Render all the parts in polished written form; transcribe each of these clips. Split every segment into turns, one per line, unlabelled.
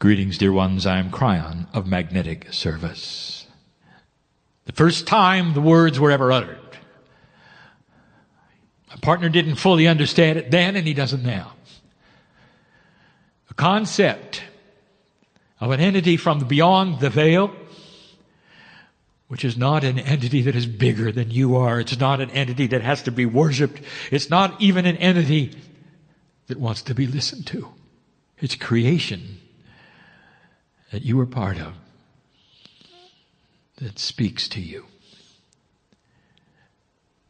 Greetings, dear ones. I am Kryon of Magnetic Service. The first time the words were ever uttered, my partner didn't fully understand it then, and he doesn't now. The concept of an entity from beyond the veil, which is not an entity that is bigger than you are. It's not an entity that has to be worshipped. It's not even an entity that wants to be listened to. It's creation that you are part of that speaks to you.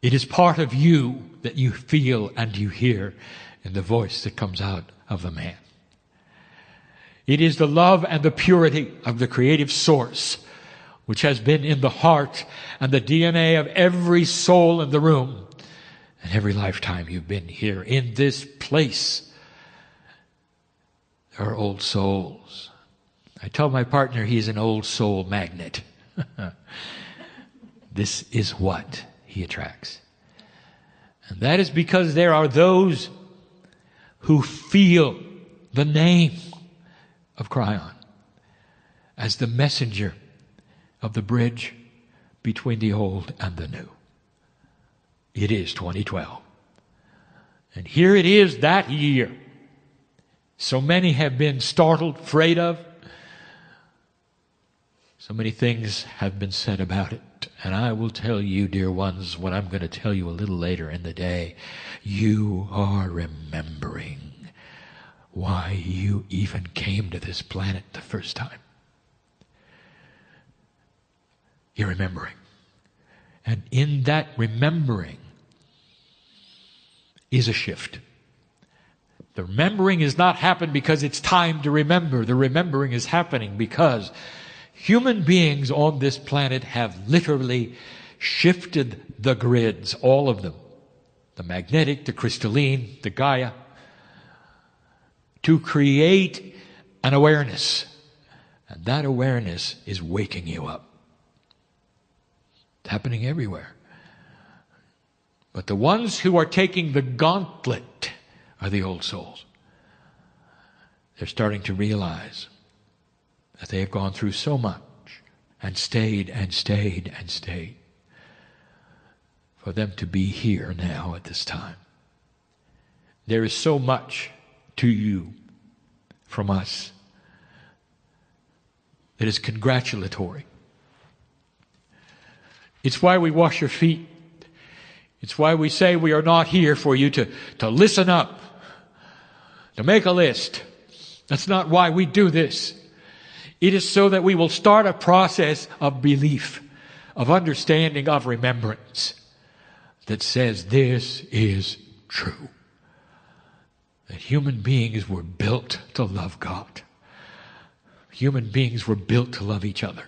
It is part of you that you feel and you hear in the voice that comes out of the man. It is the love and the purity of the creative source which has been in the heart and the DNA of every soul in the room and every lifetime you've been here in this place. There are old souls. I tell my partner he's an old soul magnet. This is what he attracts. And that is because there are those who feel the name of Kryon as the messenger of the bridge between the old and the new. It is 2012. And here it is that year. So many have been startled, afraid of. So many things have been said about it. And I will tell you, dear ones, what I'm going to tell you a little later in the day. You are remembering why you even came to this planet the first time. You're remembering. And in that remembering is a shift. The remembering has not happened because it's time to remember. The remembering is happening because human beings on this planet have literally shifted the grids, all of them. The magnetic, the crystalline, the Gaia, to create an awareness. And that awareness is waking you up. It's happening everywhere. But the ones who are taking the gauntlet are the old souls. They're starting to realize that they have gone through so much and stayed and stayed and stayed for them to be here now at this time. There is so much to you from us that is congratulatory. It's why we wash your feet. It's why we say we are not here for you to listen up, to make a list. That's not why we do this. It is so that we will start a process of belief, of understanding, of remembrance that says this is true. That human beings were built to love God. Human beings were built to love each other.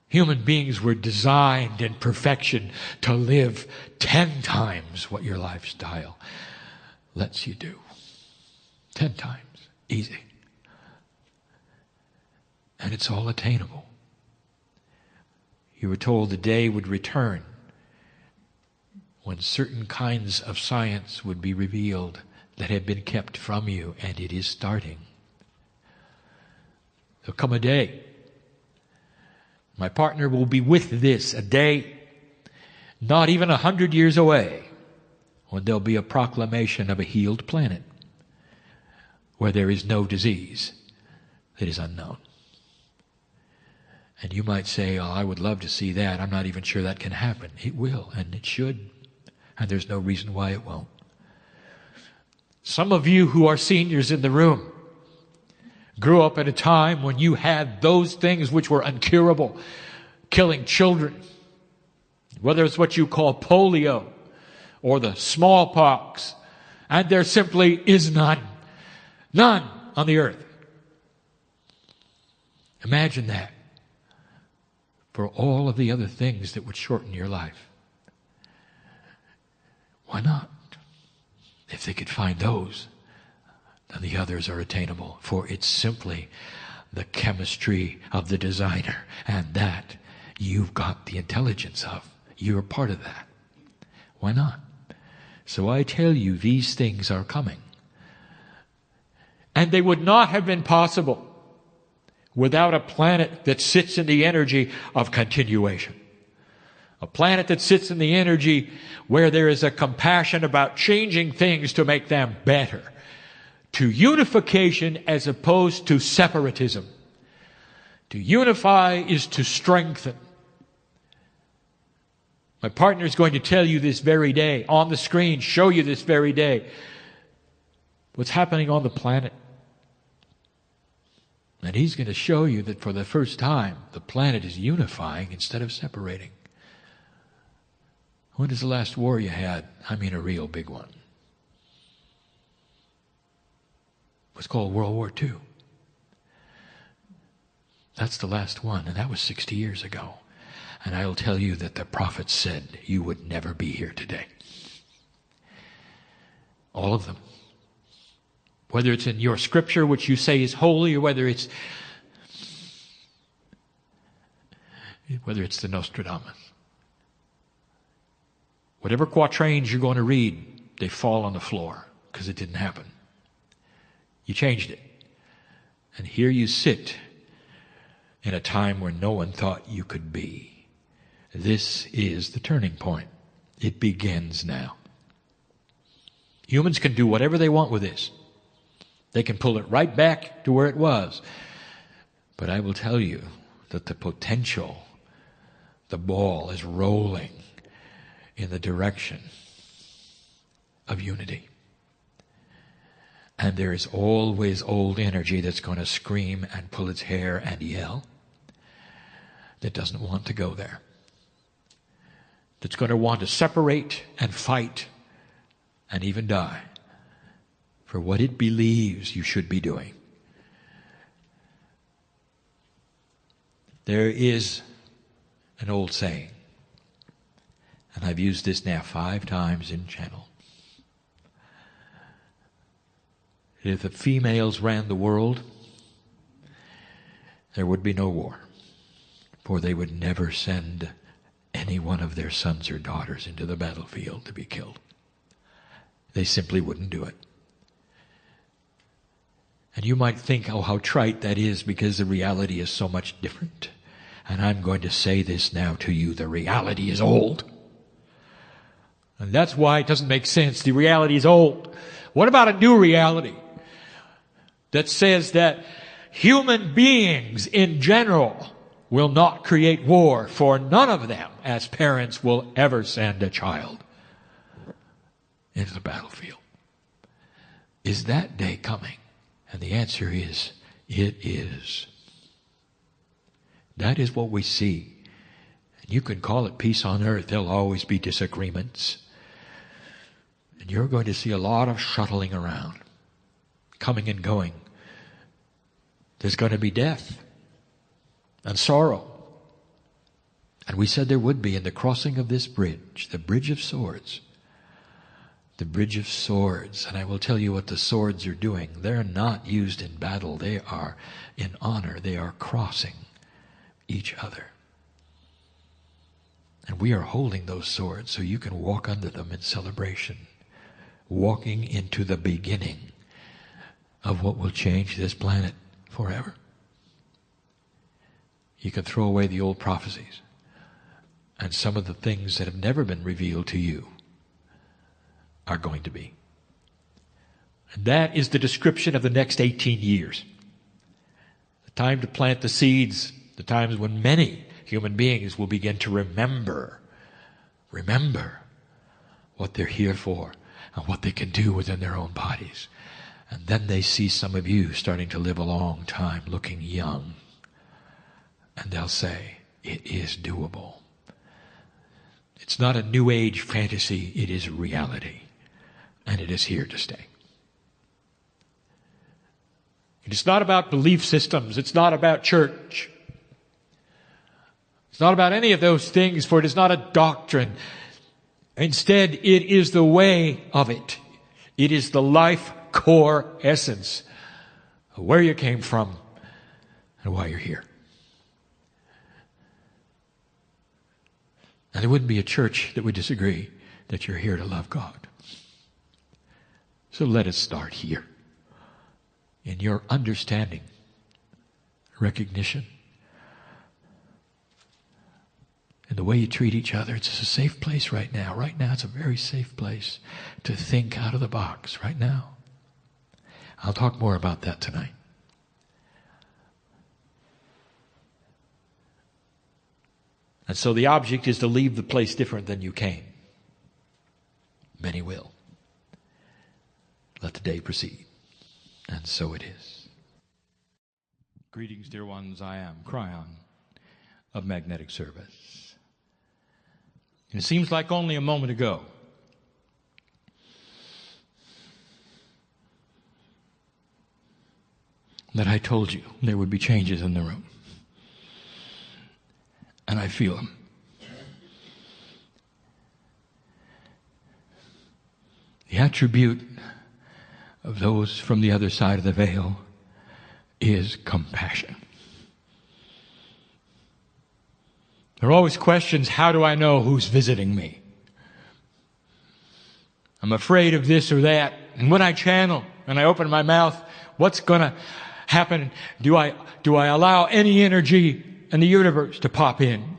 Human beings were designed in perfection to live 10 times what your lifestyle lets you do. 10 times. Easy. And it's all attainable. You were told the day would return when certain kinds of science would be revealed that had been kept from you, and it is starting. There'll come a day. My partner will be with this, a day not even 100 years away, when there'll be a proclamation of a healed planet where there is no disease that is unknown. And you might say, oh, I would love to see that. I'm not even sure that can happen. It will, and it should. And there's no reason why it won't. Some of you who are seniors in the room grew up at a time when you had those things which were incurable, killing children, whether it's what you call polio or the smallpox, and there simply is none on the earth. Imagine that for all of the other things that would shorten your life. Why not? If they could find those, then the others are attainable, for it's simply the chemistry of the designer, and that you've got the intelligence of. You're part of that. Why not? So I tell you, these things are coming. And they would not have been possible without a planet that sits in the energy of continuation. A planet that sits in the energy where there is a compassion about changing things to make them better. To unification as opposed to separatism. To unify is to strengthen. My partner is going to tell you this very day, on the screen, show you this very day, what's happening on the planet. And he's going to show you that for the first time, the planet is unifying instead of separating. When is the last war you had? I mean a real big one. It was called World War II. That's the last one, and that was 60 years ago. And I'll tell you that the prophets said you would never be here today. All of them. Whether it's in your scripture, which you say is holy, or whether it's the Nostradamus. Whatever quatrains you're going to read, they fall on the floor because it didn't happen. You changed it. And here you sit in a time where no one thought you could be. This is the turning point. It begins now. Humans can do whatever they want with this. They can pull it right back to where it was. But I will tell you that the potential, the ball is rolling in the direction of unity. And there is always old energy that's going to scream and pull its hair and yell, that doesn't want to go there. That's going to want to separate and fight and even die for what it believes you should be doing. There is an old saying, and I've used this now 5 times in channel. If the females ran the world, there would be no war, for they would never send any one of their sons or daughters into the battlefield to be killed. They simply wouldn't do it. And you might think, oh, how trite that is, because the reality is so much different. And I'm going to say this now to you, the reality is old. And that's why it doesn't make sense. The reality is old. What about a new reality that says that human beings in general will not create war, for none of them as parents will ever send a child into the battlefield? Is that day coming? And the answer is, it is. That is what we see. And you can call it peace on earth. There'll always be disagreements. And you're going to see a lot of shuttling around, coming and going. There's going to be death and sorrow. And we said there would be in the crossing of this bridge, the bridge of swords. The bridge of swords. And I will tell you what the swords are doing. They're not used in battle. They are in honor. They are crossing each other. And we are holding those swords so you can walk under them in celebration. Walking into the beginning of what will change this planet forever. You can throw away the old prophecies and some of the things that have never been revealed to you are going to be. And that is the description of the next 18 years. The time to plant the seeds, the times when many human beings will begin to remember what they're here for and what they can do within their own bodies. And then they see some of you starting to live a long time looking young. And they'll say, it is doable. It's not a new age fantasy, it is reality. And it is here to stay. It's not about belief systems. It's not about church. It's not about any of those things, for it is not a doctrine. Instead, it is the way of it. It is the life core essence of where you came from and why you're here. And there wouldn't be a church that would disagree that you're here to love God. So let us start here in your understanding, recognition, and the way you treat each other. It's a safe place right now. Right now, it's a very safe place to think out of the box right now. I'll talk more about that tonight. And so the object is to leave the place different than you came. Many will. Let the day proceed. And so it is. Greetings, dear ones. I am Kryon of Magnetic Service. And it seems like only a moment ago that I told you there would be changes in the room. And I feel them. The attribute of those from the other side of the veil is compassion. There are always questions, how do I know who's visiting me? I'm afraid of this or that. And when I channel and I open my mouth, what's going to happen? Do I allow any energy in the universe to pop in?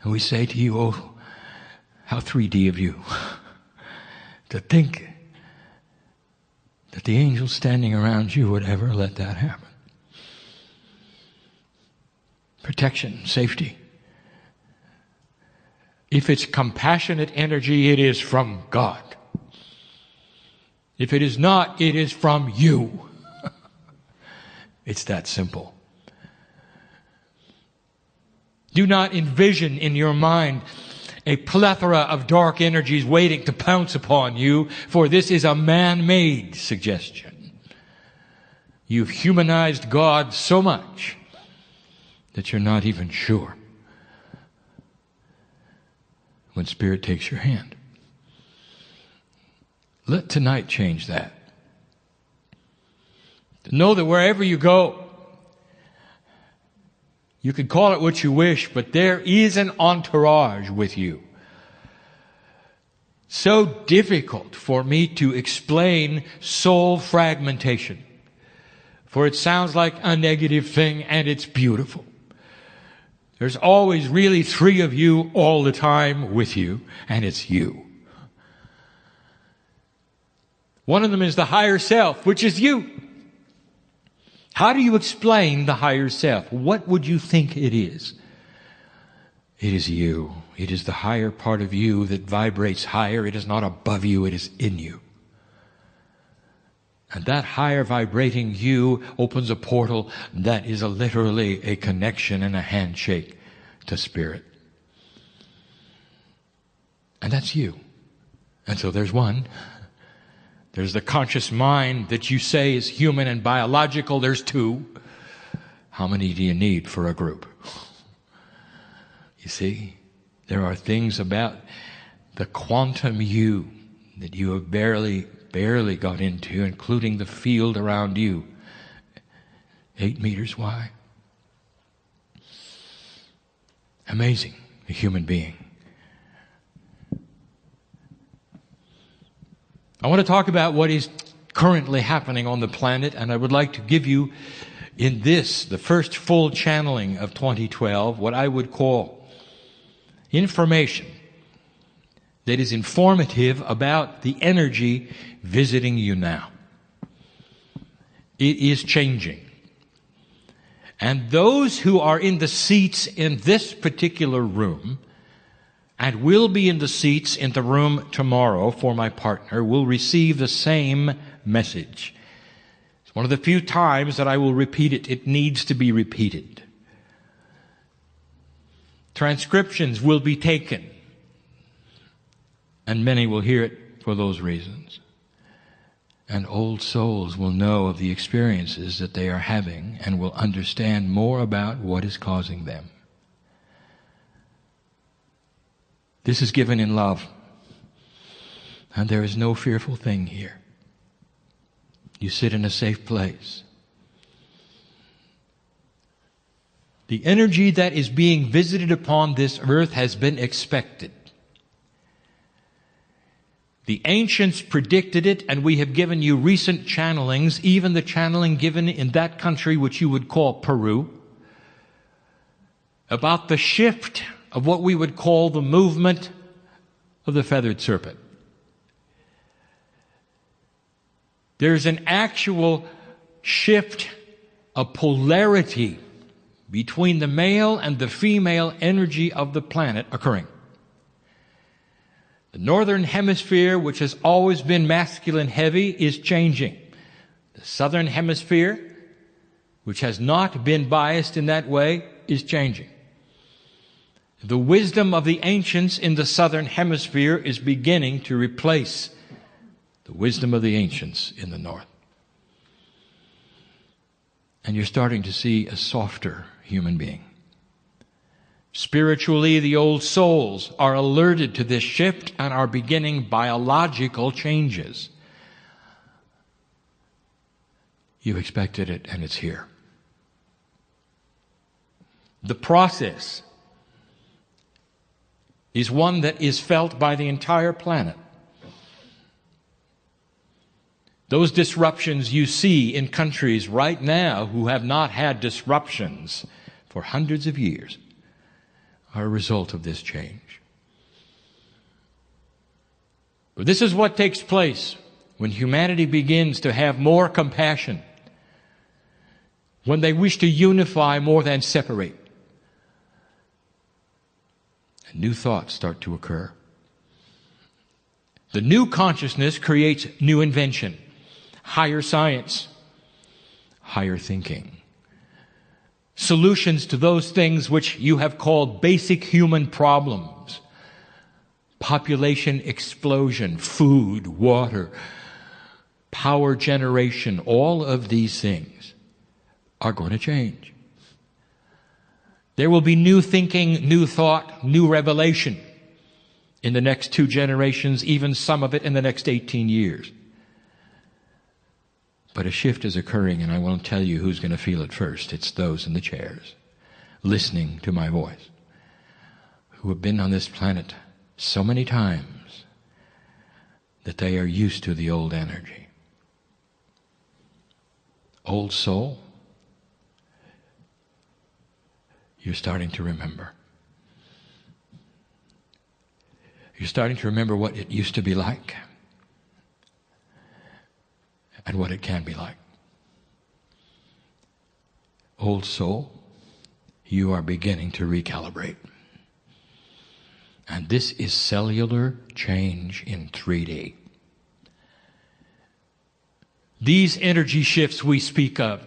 And we say to you, oh, how 3D of you to think that the angels standing around you would ever let that happen. Protection, safety. If it's compassionate energy, it is from God. If it is not, it is from you. It's that simple. Do not envision in your mind a plethora of dark energies waiting to pounce upon you, for this is a man-made suggestion. You've humanized God so much that you're not even sure when Spirit takes your hand. Let tonight change that. To know that wherever you go, you can call it what you wish, but there is an entourage with you. So difficult for me to explain soul fragmentation, for it sounds like a negative thing, and it's beautiful. There's always really 3 of you all the time with you, and it's you. One of them is the higher self, which is you. How do you explain the higher self? What would you think it is? It is you. It is the higher part of you that vibrates higher. It is not above you, it is in you. And that higher vibrating you opens a portal that is literally a connection and a handshake to Spirit. And that's you. And so there's one. There's the conscious mind that you say is human and biological. There's 2. How many do you need for a group? You see, there are things about the quantum you that you have barely got into, including the field around you, 8 meters wide. Amazing, a human being. I want to talk about what is currently happening on the planet, and I would like to give you in this, the first full channeling of 2012, what I would call information that is informative about the energy visiting you now. It is changing. And those who are in the seats in this particular room and will be in the seats in the room tomorrow for my partner will receive the same message. It's one of the few times that I will repeat it. It needs to be repeated. Transcriptions will be taken, and many will hear it for those reasons. And old souls will know of the experiences that they are having and will understand more about what is causing them. This is given in love. And there is no fearful thing here. You sit in a safe place. The energy that is being visited upon this earth has been expected. The ancients predicted it, and we have given you recent channelings, even the channeling given in that country which you would call Peru, about the shift of what we would call the movement of the feathered serpent. There's an actual shift, a polarity between the male and the female energy of the planet occurring. The northern hemisphere, which has always been masculine heavy, is changing. The southern hemisphere, which has not been biased in that way, is changing. The wisdom of the ancients in the southern hemisphere is beginning to replace the wisdom of the ancients in the north. And you're starting to see a softer human being. Spiritually, the old souls are alerted to this shift and are beginning biological changes. You expected it, and it's here. The process is one that is felt by the entire planet. Those disruptions you see in countries right now who have not had disruptions for hundreds of years are a result of this change. But this is what takes place when humanity begins to have more compassion, when they wish to unify more than separate. And new thoughts start to occur. The new consciousness creates new invention, higher science, higher thinking. Solutions to those things which you have called basic human problems. Population explosion, food, water, power generation, all of these things are going to change. There will be new thinking, new thought, new revelation in the next 2 generations, even some of it in the next 18 years. But a shift is occurring, and I won't tell you who's going to feel it first. It's those in the chairs, listening to my voice, who have been on this planet so many times that they are used to the old energy. Old soul, you're starting to remember. You're starting to remember what it used to be like and what it can be like. Old soul, you are beginning to recalibrate. And this is cellular change in 3D. These energy shifts we speak of,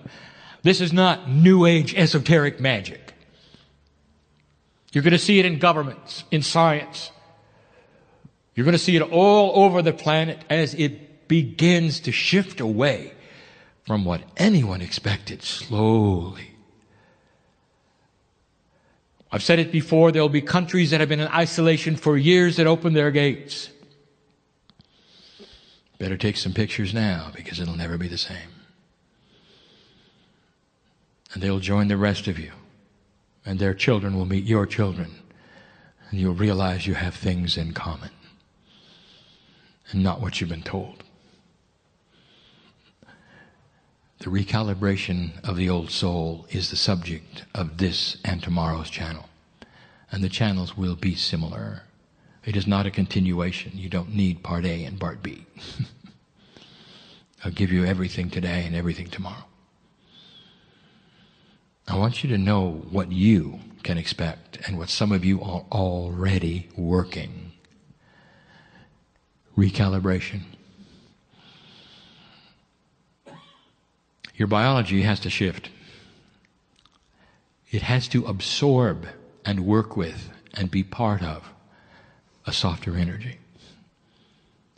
this is not New Age esoteric magic. You're going to see it in governments, in science. You're going to see it all over the planet as it begins to shift away from what anyone expected slowly. I've said it before, there will be countries that have been in isolation for years that open their gates. Better take some pictures now, because it'll never be the same. And they'll join the rest of you, and their children will meet your children, and you'll realize you have things in common and not what you've been told. The recalibration of the old soul is the subject of this and tomorrow's channel. And the channels will be similar. It is not a continuation. You don't need part A and part B. I'll give you everything today and everything tomorrow. I want you to know what you can expect and what some of you are already working. Recalibration. Your biology has to shift. It has to absorb and work with and be part of a softer energy.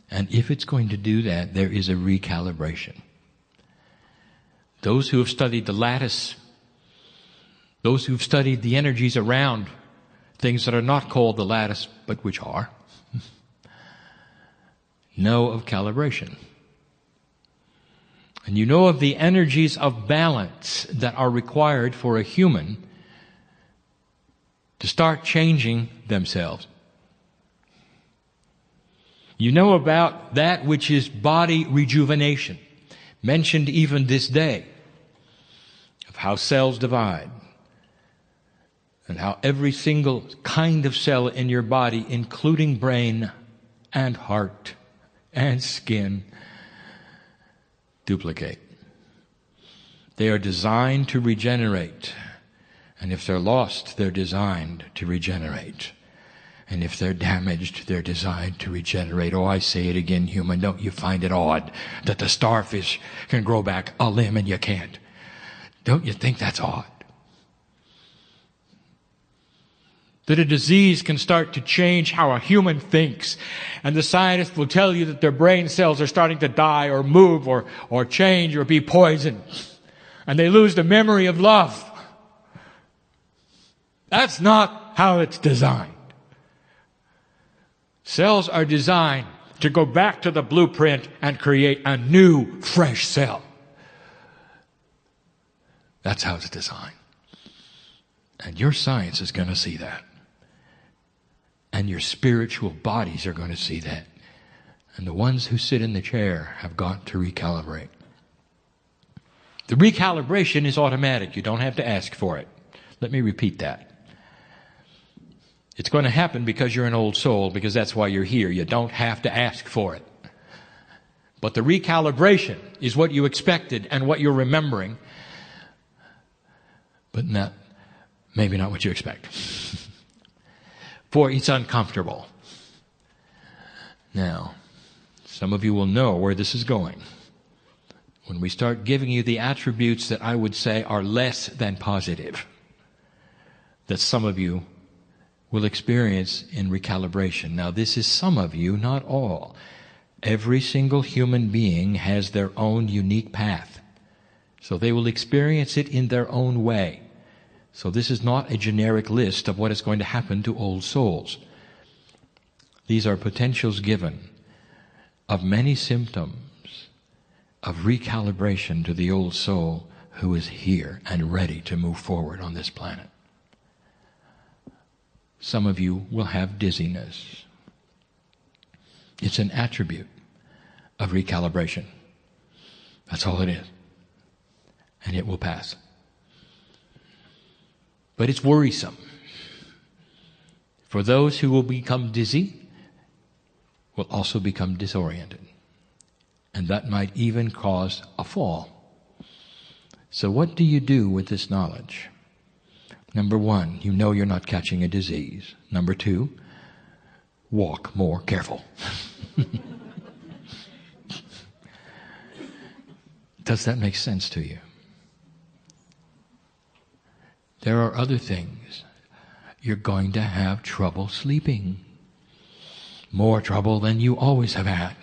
And if it's going to do that, there is a recalibration. Those who have studied the lattice, those who've studied the energies around things that are not called the lattice, but which are, know of calibration. And you know of the energies of balance that are required for a human to start changing themselves. You know about that which is body rejuvenation, mentioned even this day, of how cells divide, and how every single kind of cell in your body, including brain and heart and skin, duplicate. They are designed to regenerate. And if they're lost, they're designed to regenerate. And if they're damaged, they're designed to regenerate. Oh, I say it again, human. Don't you find it odd that the starfish can grow back a limb and you can't? Don't you think that's odd? That a disease can start to change how a human thinks. And the scientists will tell you that their brain cells are starting to die or move or change or be poisoned. And they lose the memory of love. That's not how it's designed. Cells are designed to go back to the blueprint and create a new, fresh cell. That's how it's designed. And your science is going to see that. And your spiritual bodies are going to see that. And the ones who sit in the chair have got to recalibrate. The recalibration is automatic. You don't have to ask for it. Let me repeat that. It's going to happen because you're an old soul, because that's why you're here. You don't have to ask for it. But the recalibration is what you expected and what you're remembering, but maybe not what you expect. For it's uncomfortable. Now, some of you will know where this is going. When we start giving you the attributes that I would say are less than positive, that some of you will experience in recalibration. Now, this is some of you, not all. Every single human being has their own unique path. So they will experience it in their own way. So this is not a generic list of what is going to happen to old souls. These are potentials given of many symptoms of recalibration to the old soul who is here and ready to move forward on this planet. Some of you will have dizziness. It's an attribute of recalibration. That's all it is. And it will pass. But it's worrisome. For those who will become dizzy, will also become disoriented. And that might even cause a fall. So what do you do with this knowledge? Number one, you know you're not catching a disease. Number two, walk more careful. Does that make sense to you? There are other things. You're going to have trouble sleeping. More trouble than you always have had.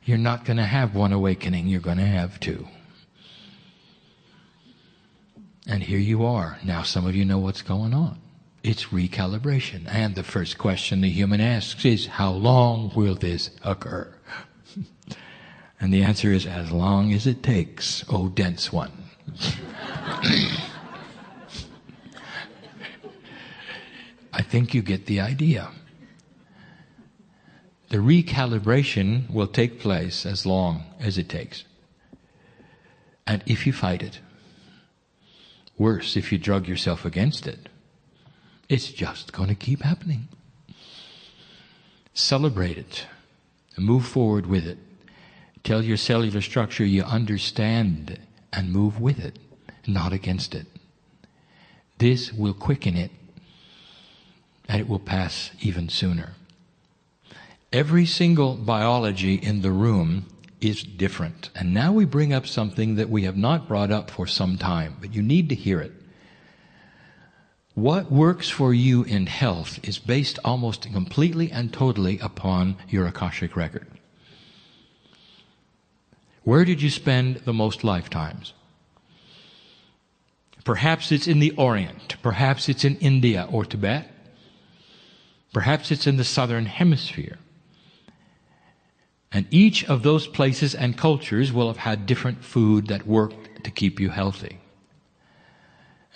You're not going to have one awakening, you're going to have two. And here you are. Now some of you know what's going on. It's recalibration. And the first question the human asks is, how long will this occur? And the answer is, as long as it takes, O dense one. I think you get the idea. The recalibration will take place as long as it takes. And if you fight it, worse, if you drug yourself against it, it's just going to keep happening. Celebrate it. Move forward with it. Tell your cellular structure you understand and move with it, not against it. This will quicken it, and it will pass even sooner. Every single biology in the room is different. And now we bring up something that we have not brought up for some time, but you need to hear it. What works for you in health is based almost completely and totally upon your Akashic record. Where did you spend the most lifetimes? Perhaps it's in the Orient. Perhaps it's in India or Tibet. Perhaps it's in the Southern Hemisphere. And each of those places and cultures will have had different food that worked to keep you healthy.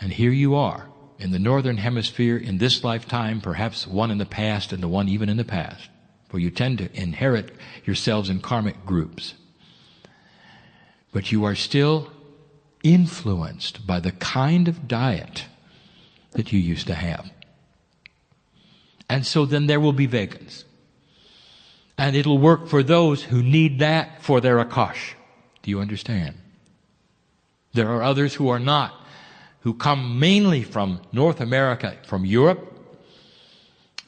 And here you are, in the Northern Hemisphere, in this lifetime, perhaps one in the past and the one even in the past, for you tend to inherit yourselves in karmic groups. But you are still influenced by the kind of diet that you used to have. And so then there will be vegans. And it'll work for those who need that for their akash. Do you understand? There are others who are not, who come mainly from North America, from Europe,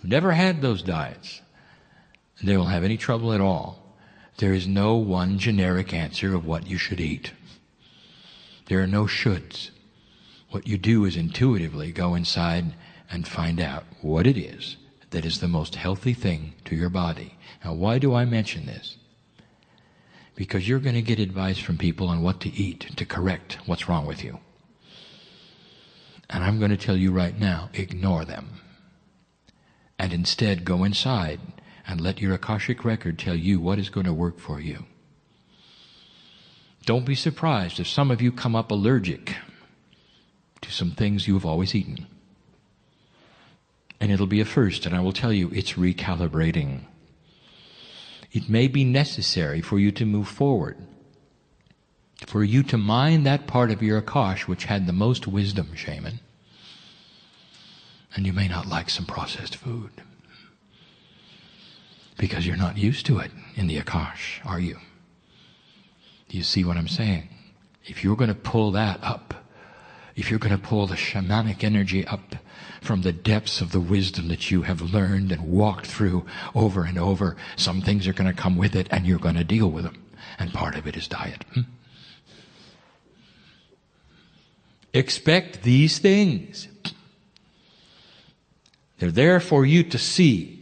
who never had those diets. They won't have any trouble at all. There is no one generic answer of what you should eat. There are no shoulds. What you do is intuitively go inside and find out what it is that is the most healthy thing to your body. Now, why do I mention this? Because you're going to get advice from people on what to eat to correct what's wrong with you. And I'm going to tell you right now, ignore them. And instead go inside and let your Akashic record tell you what is going to work for you. Don't be surprised if some of you come up allergic to some things you have always eaten. And it'll be a first, and I will tell you, it's recalibrating. It may be necessary for you to move forward, for you to mind that part of your Akash which had the most wisdom, shaman. And you may not like some processed food, because you're not used to it in the Akash, are you? Do you see what I'm saying? If you're going to pull that up, if you're going to pull the shamanic energy up from the depths of the wisdom that you have learned and walked through over and over, some things are going to come with it and you're going to deal with them. And part of it is diet. Expect these things. They're there for you to see.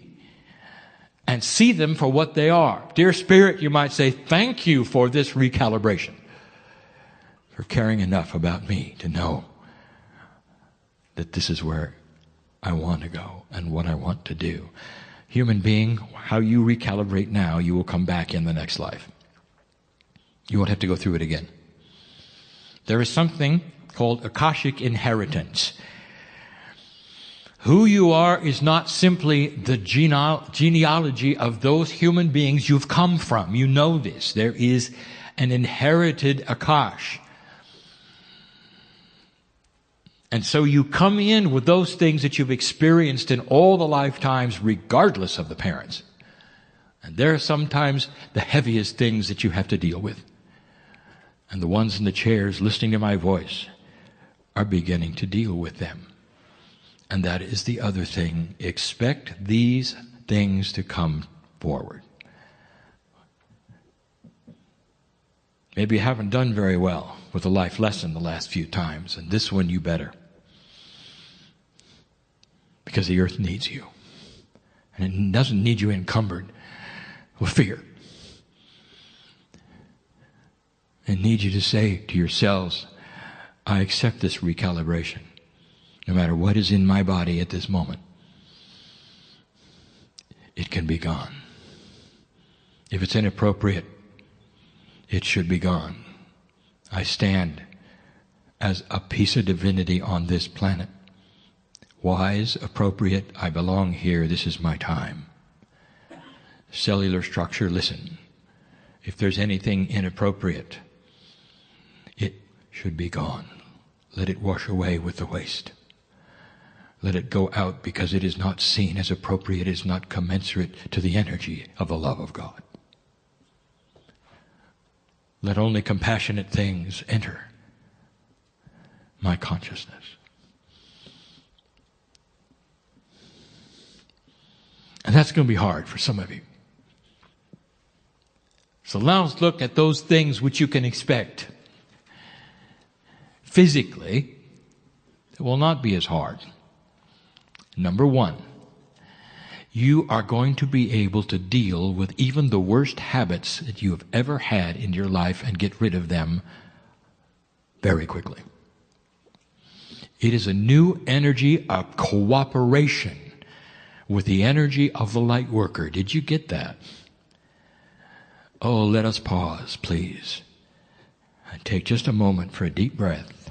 And see them for what they are. Dear Spirit, you might say, thank you for this recalibration. For caring enough about me to know that this is where I want to go and what I want to do. Human being, how you recalibrate now, you will come back in the next life. You won't have to go through it again. There is something called Akashic inheritance. Who you are is not simply the genealogy of those human beings you've come from. You know this. There is an inherited Akash. And so you come in with those things that you've experienced in all the lifetimes, regardless of the parents. And they're sometimes the heaviest things that you have to deal with. And the ones in the chairs listening to my voice are beginning to deal with them. And that is the other thing. Expect these things to come forward. Maybe you haven't done very well with a life lesson the last few times, and this one you better. Because the earth needs you. And it doesn't need you encumbered with fear. It needs you to say to yourselves, I accept this recalibration. No matter what is in my body at this moment, it can be gone. If it's inappropriate, it should be gone. I stand as a piece of divinity on this planet. Wise, appropriate, I belong here, this is my time. Cellular structure, listen. If there's anything inappropriate, it should be gone. Let it wash away with the waste. Let it go out because it is not seen as appropriate, it is not commensurate to the energy of the love of God. Let only compassionate things enter my consciousness. And that's going to be hard for some of you. So now let's look at those things which you can expect physically that will not be as hard. Number one, you are going to be able to deal with even the worst habits that you have ever had in your life and get rid of them very quickly. It is a new energy of cooperation with the energy of the light worker. Did you get that? Oh, let us pause, please, and take just a moment for a deep breath.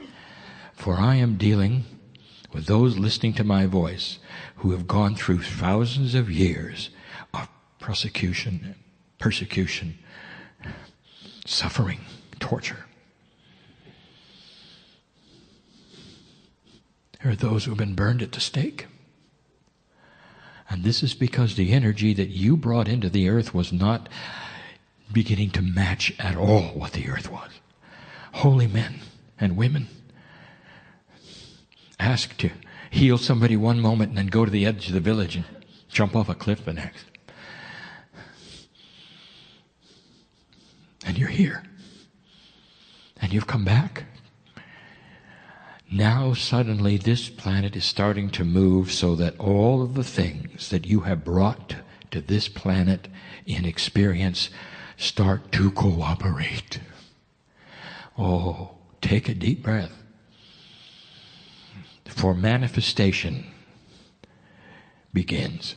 For I am dealing with those listening to my voice who have gone through thousands of years of prosecution, persecution, suffering, torture. There are those who have been burned at the stake. And this is because the energy that you brought into the earth was not beginning to match at all what the earth was. Holy men and women asked to heal somebody one moment and then go to the edge of the village and jump off a cliff the next. And you're here. And you've come back. Now suddenly this planet is starting to move so that all of the things that you have brought to this planet in experience start to cooperate. Oh, take a deep breath. For manifestation begins.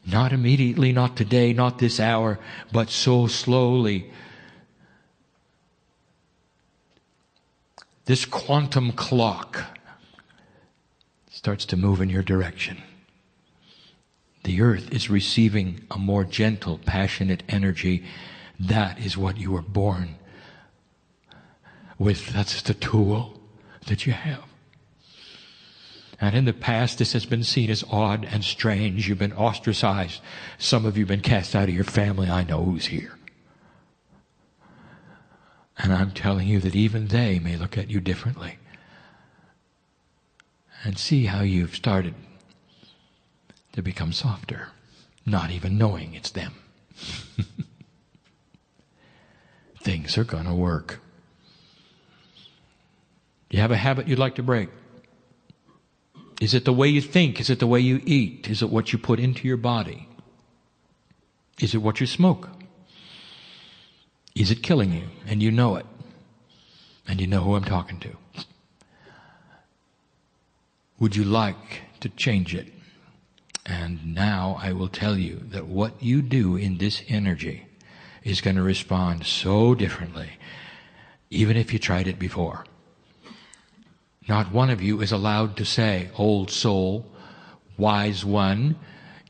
Not immediately, not today, not this hour, but so slowly. This quantum clock starts to move in your direction. The earth is receiving a more gentle, passionate energy. That is what you were born with. That's the tool that you have. And in the past, this has been seen as odd and strange. You've been ostracized. Some of you have been cast out of your family. I know who's here. And I'm telling you that even they may look at you differently. And see how you've started to become softer, not even knowing it's them. Things are going to work. You have a habit you'd like to break. Is it the way you think? Is it the way you eat? Is it what you put into your body? Is it what you smoke? Is it killing you? And you know it. And you know who I'm talking to. Would you like to change it? And now I will tell you that what you do in this energy is going to respond so differently, even if you tried it before. Not one of you is allowed to say, old soul, wise one.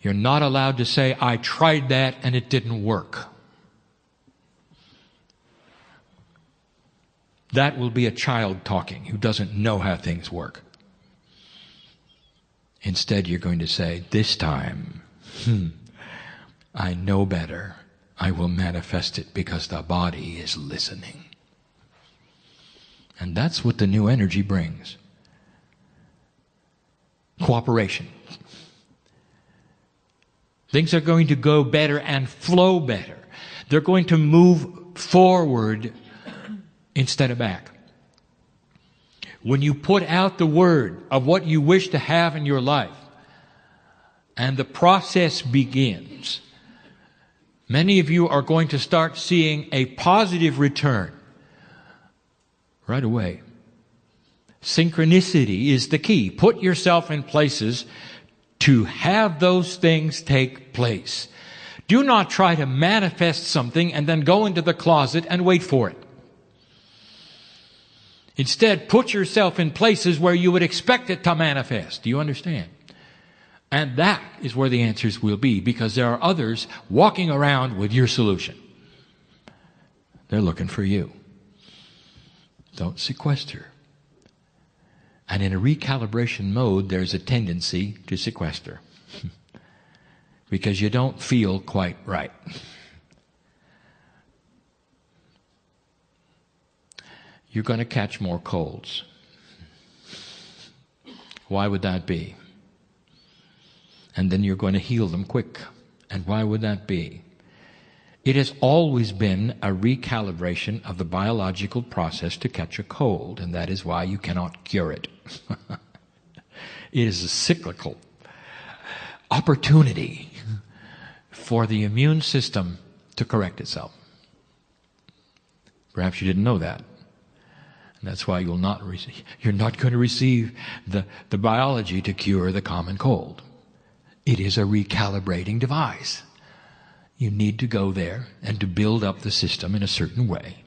You're not allowed to say, I tried that and it didn't work. That will be a child talking who doesn't know how things work. Instead, you're going to say, this time, I know better. I will manifest it because the body is listening. And that's what the new energy brings. Cooperation. Things are going to go better and flow better. They're going to move forward instead of back. When you put out the word of what you wish to have in your life, and the process begins, many of you are going to start seeing a positive return right away. Synchronicity is the key. Put yourself in places to have those things take place. Do not try to manifest something and then go into the closet and wait for it. Instead, put yourself in places where you would expect it to manifest. Do you understand? And that is where the answers will be, because there are others walking around with your solution. They're looking for you. Don't sequester. And in a recalibration mode, there's a tendency to sequester. Because you don't feel quite right. You're going to catch more colds. Why would that be? And then you're going to heal them quick. And why would that be? It has always been a recalibration of the biological process to catch a cold, and that is why you cannot cure it. It is a cyclical opportunity for the immune system to correct itself. Perhaps you didn't know that. And that's why you're not going to receive the biology to cure the common cold. It is a recalibrating device. You need to go there and to build up the system in a certain way.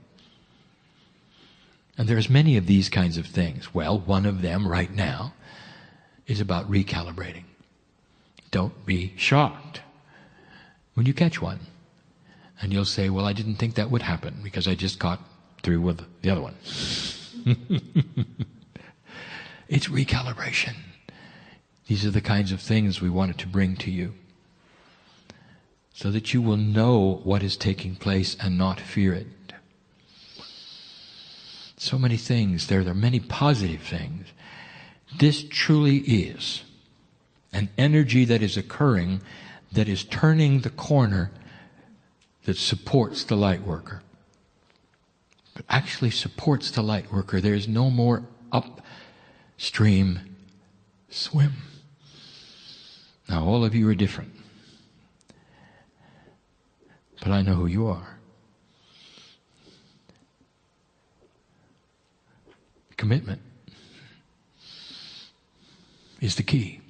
And there's many of these kinds of things. Well, one of them right now is about recalibrating. Don't be shocked when you catch one. And you'll say, well, I didn't think that would happen because I just got through with the other one. It's recalibration. These are the kinds of things we wanted to bring to you, so that you will know what is taking place and not fear it. So many things. There are many positive things. This truly is an energy that is occurring, that is turning the corner, that supports the light worker. But actually supports the light worker. There is no more upstream swim. Now all of you are different. But I know who you are. Commitment is the key.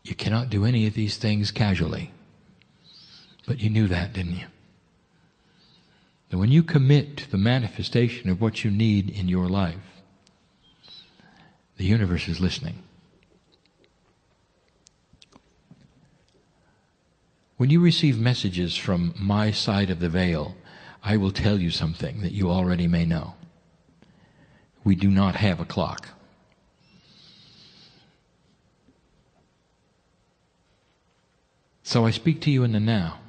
You cannot do any of these things casually. But you knew that, didn't you? That when you commit to the manifestation of what you need in your life, the universe is listening. When you receive messages from my side of the veil, I will tell you something that you already may know. We do not have a clock. So I speak to you in the now.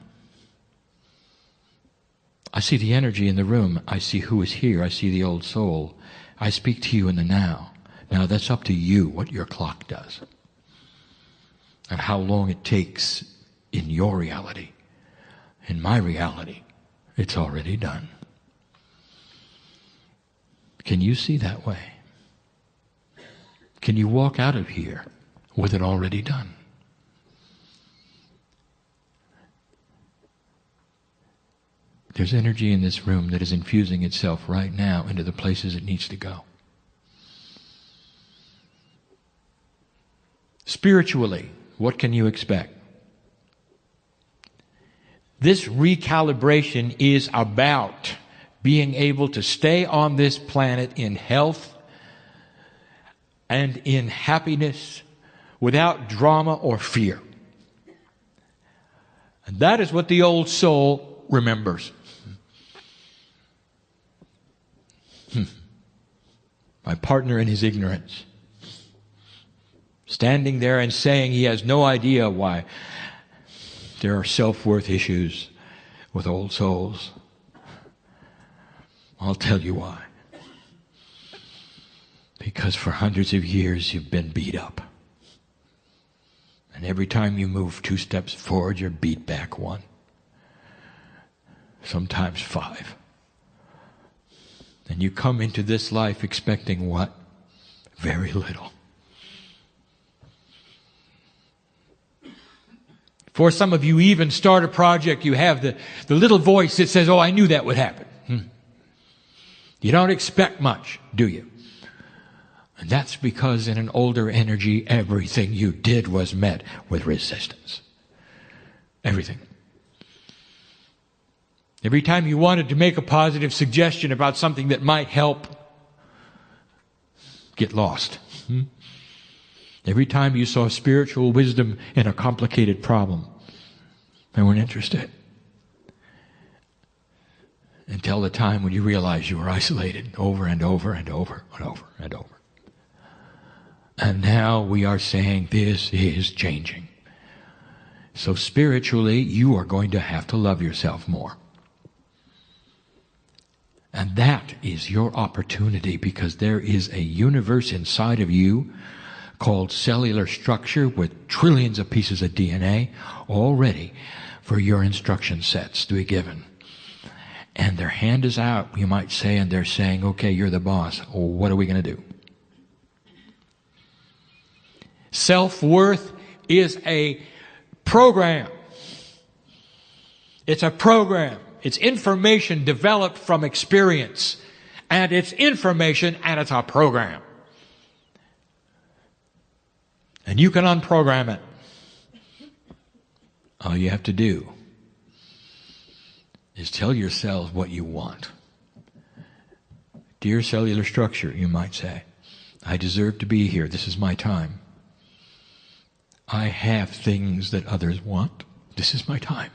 I see the energy in the room. I see who is here. I see the old soul. I speak to you in the now. Now that's up to you what your clock does. And how long it takes in your reality. In my reality, it's already done. Can you see that way? Can you walk out of here with it already done? There's energy in this room that is infusing itself right now into the places it needs to go. Spiritually, what can you expect? This recalibration is about being able to stay on this planet in health and in happiness without drama or fear. And that is what the old soul remembers. My partner in his ignorance, standing there and saying he has no idea why there are self-worth issues with old souls. I'll tell you why. Because for hundreds of years you've been beat up. And every time you move 2 steps forward, you're beat back 1. Sometimes 5. And you come into this life expecting what? Very little. For some of you even start a project, you have the little voice that says, oh, I knew that would happen. You don't expect much, do you? And that's because in an older energy, everything you did was met with resistance. Everything. Every time you wanted to make a positive suggestion about something that might help, get lost. Every time you saw spiritual wisdom in a complicated problem, they weren't interested. Until the time when you realized you were isolated over and over and over and over and over. And now we are saying this is changing. So spiritually, you are going to have to love yourself more. And that is your opportunity, because there is a universe inside of you called cellular structure with trillions of pieces of DNA all ready for your instruction sets to be given. And their hand is out, you might say, and they're saying, okay, you're the boss. Well, what are we going to do? Self-worth is a program. It's a program. It's information developed from experience. And it's information and it's a program. And you can unprogram it. All you have to do is tell yourselves what you want. Dear cellular structure, you might say, I deserve to be here. This is my time. I have things that others want. This is my time.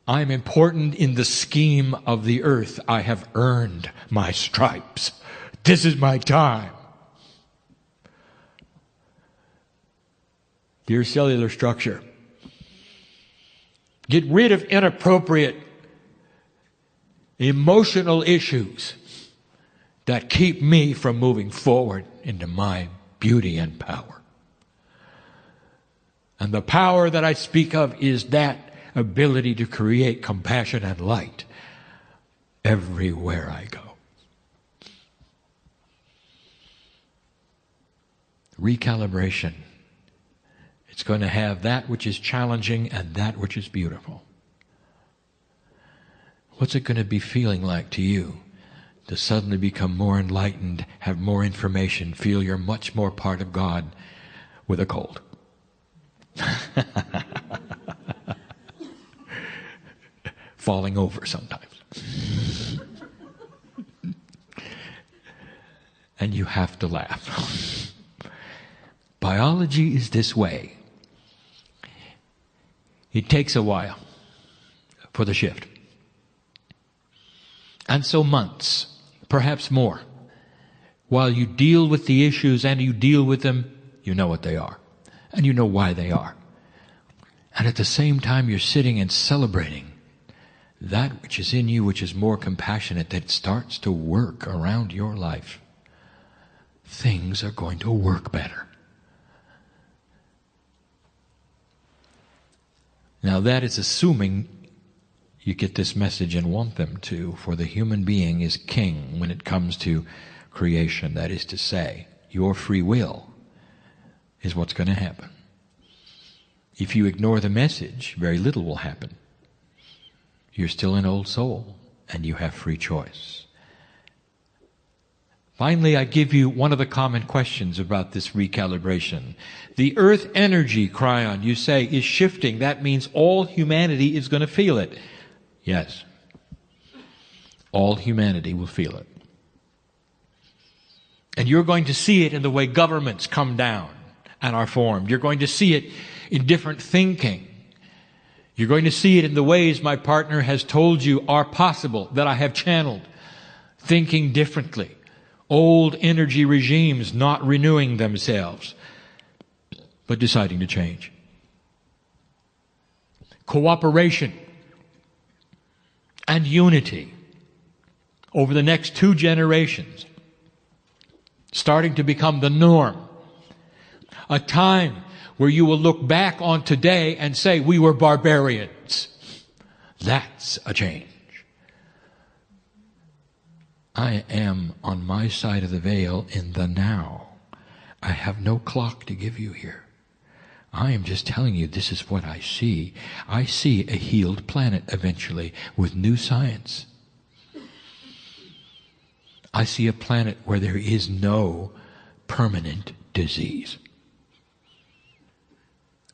I'm important in the scheme of the earth. I have earned my stripes. This is my time. Dear cellular structure, get rid of inappropriate emotional issues that keep me from moving forward into my beauty and power. And the power that I speak of is that ability to create compassion and light everywhere I go. Recalibration. It's going to have that which is challenging and that which is beautiful. What's it going to be feeling like to you to suddenly become more enlightened, have more information, feel you're much more part of God with a cold? Falling over sometimes. And you have to laugh. Biology is this way. It takes a while for the shift. And so months, perhaps more, while you deal with the issues and you deal with them, you know what they are. And you know why they are. And at the same time you're sitting and celebrating that which is in you, which is more compassionate, that starts to work around your life. Things are going to work better. Now that is assuming you get this message and want them to, for the human being is king when it comes to creation. That is to say, your free will is what's going to happen. If you ignore the message, very little will happen. You're still an old soul, and you have free choice. Finally, I give you one of the common questions about this recalibration. The earth energy, Kryon, you say, is shifting. That means all humanity is going to feel it. Yes. All humanity will feel it. And you're going to see it in the way governments come down and are formed. You're going to see it in different thinking. You're going to see it in the ways my partner has told you are possible, that I have channeled. Thinking differently. Old energy regimes not renewing themselves, but deciding to change. Cooperation and unity over the next 2 generations, starting to become the norm. A time where you will look back on today and say, we were barbarians. That's a change. I am on my side of the veil in the now. I have no clock to give you here. I am just telling you this is what I see. I see a healed planet eventually with new science. I see a planet where there is no permanent disease.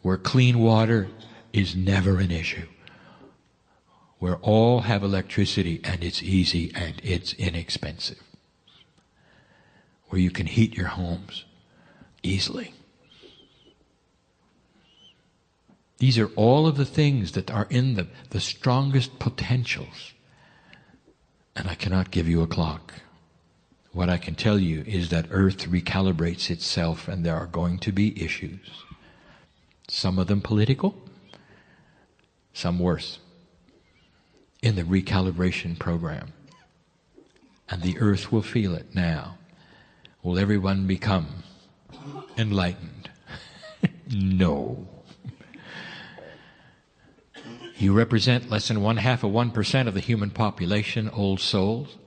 Where clean water is never an issue. Where all have electricity and it's easy and it's inexpensive. Where you can heat your homes easily. These are all of the things that are in the strongest potentials. And I cannot give you a clock. What I can tell you is that Earth recalibrates itself and there are going to be issues. Some of them political, some worse, in the recalibration program. And the earth will feel it now. Will everyone become enlightened? No. You represent less than 0.5% of the human population, old souls,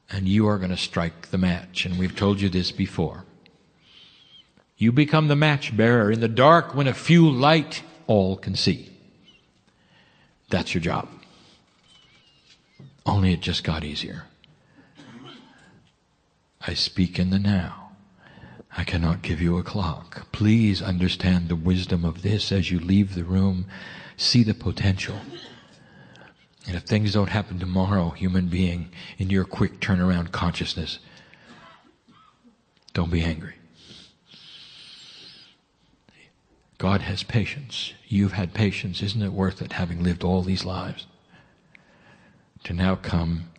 and you are going to strike the match. And we've told you this before. You become the match bearer in the dark when a few light all can see. That's your job. Only it just got easier. I speak in the now. I cannot give you a clock. Please understand the wisdom of this as you leave the room. See the potential. And if things don't happen tomorrow, human being, in your quick turnaround consciousness, don't be angry. God has patience. You've had patience. Isn't it worth it, having lived all these lives, to now come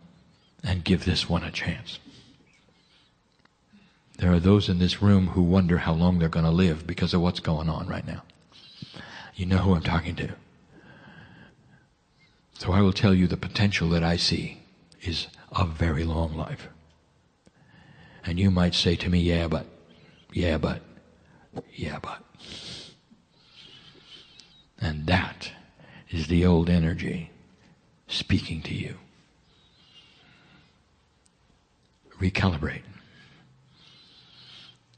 and give this one a chance? There are those in this room who wonder how long they're going to live because of what's going on right now. You know who I'm talking to. So I will tell you the potential that I see is a very long life. And you might say to me, yeah, but. And that is the old energy speaking to you. Recalibrate.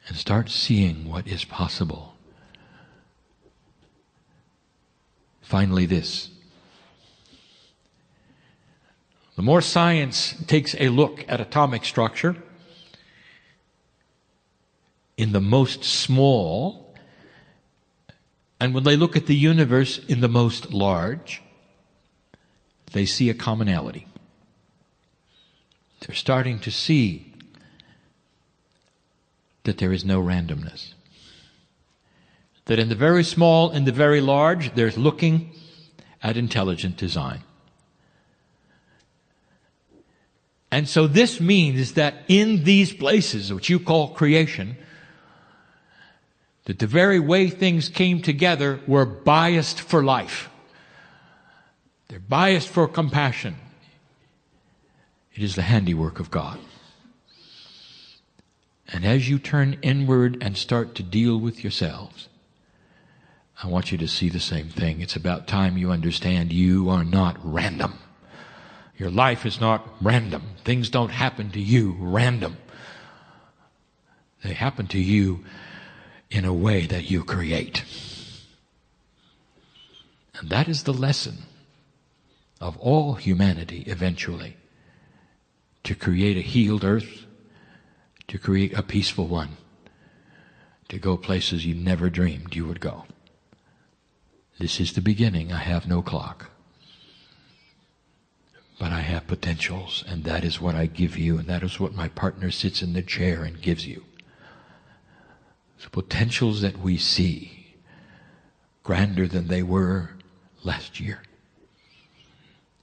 And start seeing what is possible. Finally, this. The more science takes a look at atomic structure, in the most small, and when they look at the universe in the most large, they see a commonality. They're starting to see that there is no randomness. That in the very small and the very large, they're looking at intelligent design. And so this means that in these places, which you call creation, that the very way things came together were biased for life. They're biased for compassion. It is the handiwork of God. And as you turn inward and start to deal with yourselves, I want you to see the same thing. It's about time you understand you are not random. Your life is not random. Things don't happen to you random. They happen to you in a way that you create. And that is the lesson of all humanity eventually. To create a healed earth, to create a peaceful one, to go places you never dreamed you would go. This is the beginning. I have no clock. But I have potentials, and that is what I give you, and that is what my partner sits in the chair and gives you. The potentials that we see, grander than they were last year,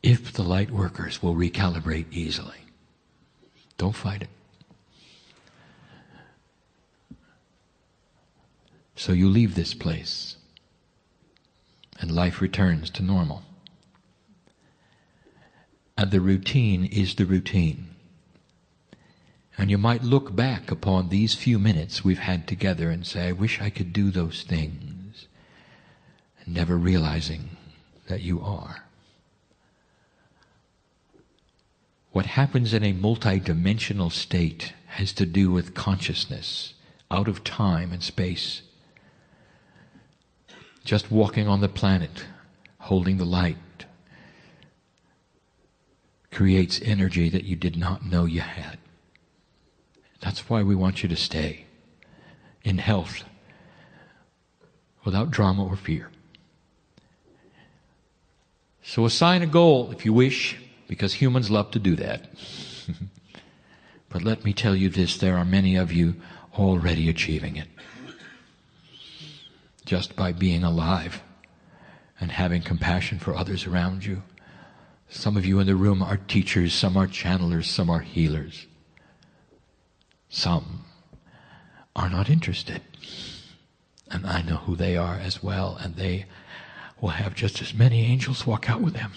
if the light workers will recalibrate easily. Don't fight it. So you leave this place, and life returns to normal. And the routine is the routine. And you might look back upon these few minutes we've had together and say, I wish I could do those things, and never realizing that you are. What happens in a multidimensional state has to do with consciousness, out of time and space. Just walking on the planet, holding the light, creates energy that you did not know you had. That's why we want you to stay in health, without drama or fear. So assign a goal if you wish, because humans love to do that. But let me tell you this, there are many of you already achieving it. Just by being alive and having compassion for others around you. Some of you in the room are teachers, some are channelers, some are healers. Some are not interested. And I know who they are as well, and they will have just as many angels walk out with them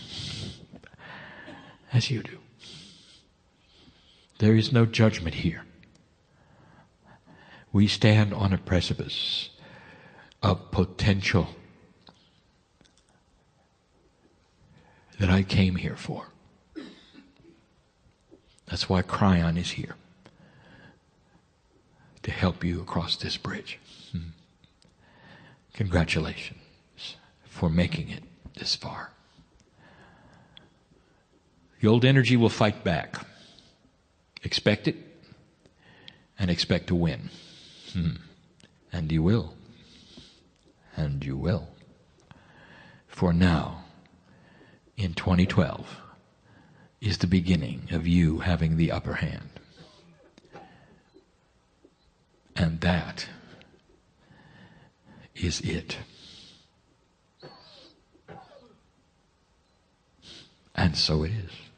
as you do. There is no judgment here. We stand on a precipice of potential that I came here for. That's why Kryon is here, to help you across this bridge. Congratulations for making it this far. The old energy will fight back. Expect it, and expect to win. And you will. And you will. For now, in 2012, is the beginning of you having the upper hand. And that is is it. And so it is.